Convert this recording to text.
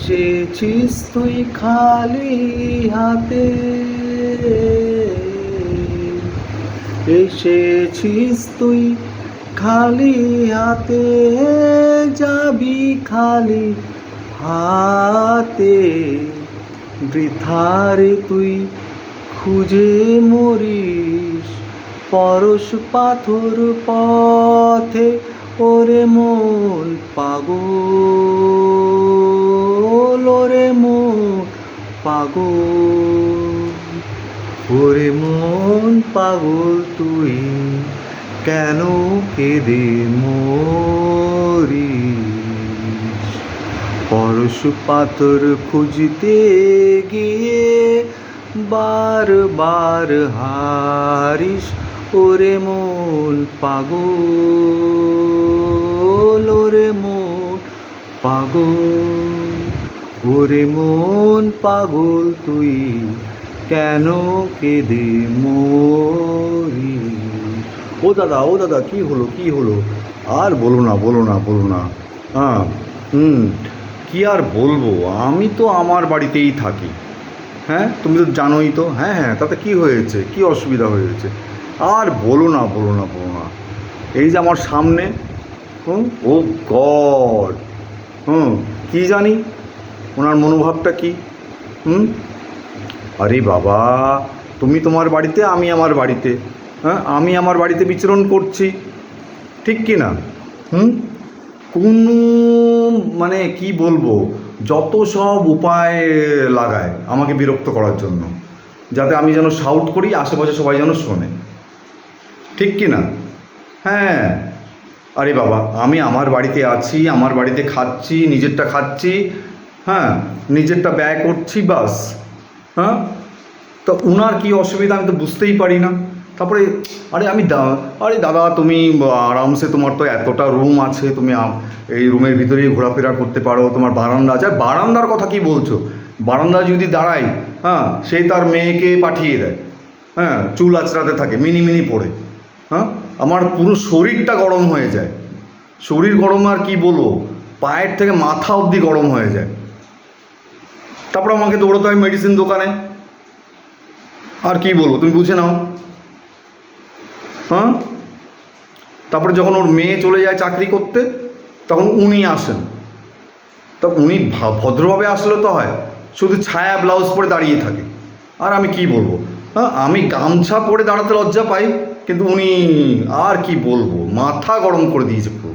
এসেছিস তুই খালি হাতে, এসেছিস তুই খালি হাতে, যাবি খালি হাতে। বৃথারে তুই খুঁজে মরিস পরশ পাথর পথে, ওরে মন পাগল, ওরে মন পাগল, ওরে মন পাগল তুই কেন কেঁদে মরিস? পরশ পাথর খুঁজতে গিয়ে বারবার হারিস, ওরে মন পাগল, ওরে মন পাগল, ওরে মন পাগল তুই কেন কেঁদে মরিস? ও দাদা কি হলো কি হলো? আর বলো না বলো না বলো না। হ্যাঁ কি আর বলবো, আমি তো আমার বাড়িতেই থাকি। হ্যাঁ তুমি তো জানোই তো। হ্যাঁ হ্যাঁ, তাতে কি হয়েছে, কি অসুবিধা হয়েছে? আর বলো না বলো না বলো না। এই যে আমার সামনে, ও গড, কি জানি ওনার মনোভাবটা কি। আরে বাবা, তুমি তোমার বাড়িতে, আমি আমার বাড়িতে। হ্যাঁ, আমি আমার বাড়িতে বিচরণ করছি, ঠিক কি না? কোনো মানে কি বলবো, যত সব উপায় লাগায় আমাকে বিরক্ত করার জন্য, যাতে আমি যেন শাউট করি, আশেপাশে সবাই যেন শোনে, ঠিক কি না? হ্যাঁ, আরে বাবা, আমি আমার বাড়িতে আছি, আমার বাড়িতে খাচ্ছি, নিজেরটা খাচ্ছি, হ্যাঁ, নিজেরটা ব্যয় করছি, বাস। হ্যাঁ, তো উনার কী অসুবিধা আমি তো বুঝতেই পারি না। তারপরে আরে দাদা, তুমি আরামসে, তোমার তো এতটা রুম আছে, তুমি এই রুমের ভিতরেই ঘোরাফেরা করতে পারো, তোমার বারান্দা আছে। বারান্দার কথা কি বলছো? বারান্দা যদি দাঁড়াই, হ্যাঁ, সে তার মেয়েকে পাঠিয়ে দেয়, হ্যাঁ, চুল আঁচড়াতে থাকে মিনি মিনি পড়ে। হ্যাঁ, আমার পুরো শরীরটা গরম হয়ে যায়। শরীর গরম আর কি বলবো, পায়ের থেকে মাথা অবধি গরম হয়ে যায়। তারপর আমাকে দৌড়াতে হয় মেডিসিন দোকানে। আর কি বলবো, তুমি বুঝে নাও। হ্যাঁ, তারপরে যখন ওর মেয়ে চলে যায় চাকরি করতে, তখন উনি আসেন। তা উনি ভদ্রভাবে আসলে তো হয়, শুধু ছায়া ব্লাউজ পরে দাঁড়িয়ে থাকে। আর আমি কি বলবো, হ্যাঁ, আমি গামছা পরে দাঁড়াতে লজ্জা পাই, কিন্তু উনি আর কি বলবো, মাথা গরম করে দিয়েছে পুরো।